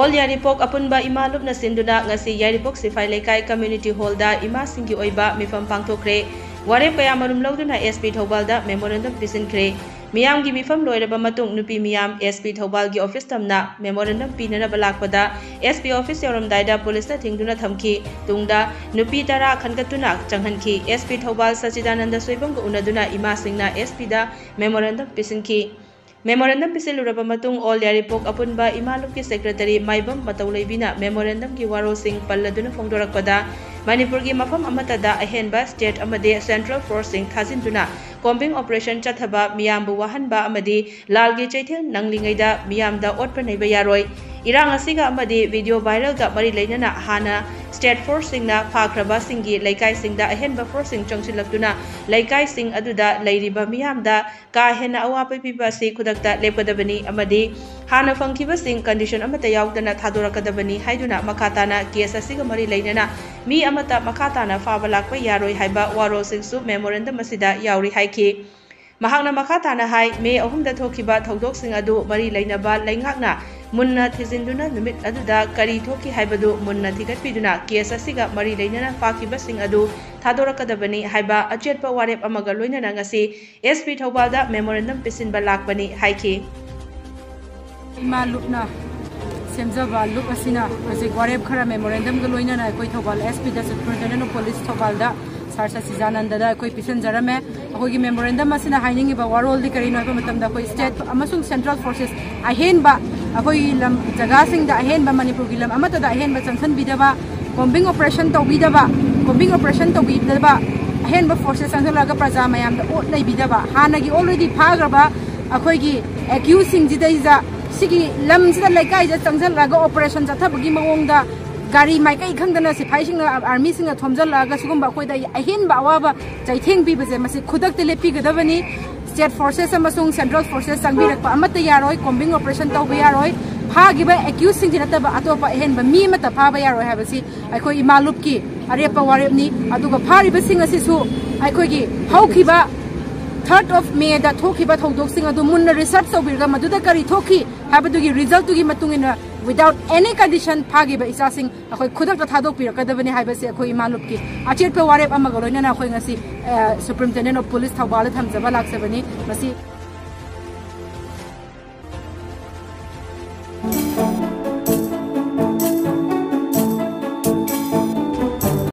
All Yaripok Apunba Imalup na Sinduna ngasi Yaripok Sifai Lekai Community Hall da Ima Singi Oiba Mifam Pangtokre Warep kaya marum lauduna SP Thobalda memorandum pisinkre Miyam gi mifam loiraba matung nupi miyam SP Thobal gi office tamna memorandum pinana balakpada SP office yoramdaida police na thingduna thamki tungda nupi tara khankatuna changhanki SP Thobal Sachidananda Soibam go unaduna Ima Singna SP da memorandum pisinki Memorandum pisiluraba matung all Yaripok apunba Imalup ki secretary Maibam Matawlaibina memorandum ki waro sing palladuna fongdorakpada Manipur ki mafam amatada ahenba state amade central forcing thazinduna combing operation chathaba miyambu wahanba amadi lalgi chaithel nanglingaida miyamda otpa neiba yaroi irang asiga amadi video viral ga mari leinana hana state forcing na phakraba singi laikai singda ahenba forcing changsilakduna laikai sing aduda leiriba miyamda ka hena awapai piba si khudakta lepkadabani amadi hana fangkhiba sing condition amata yaudana Thadokadabani haiduna Makhatana case asiga mari leinana mi amata Makhatana Faba Lakpa Yaroi haiba waro singsu memorandum asida yauri haiki mahakna Makhatana hai me ahumda thokiba thodok sing adu mari leinaba leingakna munna thizinduna numit aduda kari thoki haibadu munna thigatpiduna case asiga mari leinana Fakhiba sing adu Thadokadabani haiba achetpa warep amaga loinana ngasi SP Thobalda memorandum pisinba lakbani haiki Imalupna Semjaba look asina project warep khara memorandum ga loinana koi Thobal SP da Superintendent of Police Thobalda Sarsa Sijananda da koi pisan jarame akogi memorandum asina haining ba warol di karino ba matamda koi state amasung central forces ahen ba akoi lam jaga sing da ahen ba Manipur gilam amata da ahen ba changsan bidaba combing operation to bidaba ahen ba forces changsan laga praja mayam da ot nei bidaba hanagi already phagraba akogi accusing jidaiza Sigi lam sida laikai ja changjan laga operation jatha bagi mawongda gari mai kai khangdana sipai singna army singa thomjal laga sugumba koida ahin ba wa ba chaitheng bi base masi khudak te lepi gadabani state forces amasung central forces sangbirak pa amata yaroi combing operation taw yaroi phagiba accused sing jinata ba atopa ahin ba mi mata pha ba yaroi habasi aikoi Imalup ki arepa warepni aduga phariba singa sisu aikoi gi haukiba 3rd of May da thokiba thodok sing adu munna research sobirga maduda kari thoki habadugi result tugi matungina without any condition phagiba isa sing akhoi khudak ta thadok pirakadabani haibase akhoi Imalup ki achet pe warep amaga loina na akhoi ngasi Superintendent of Police Thobal thamjaba laksabani masi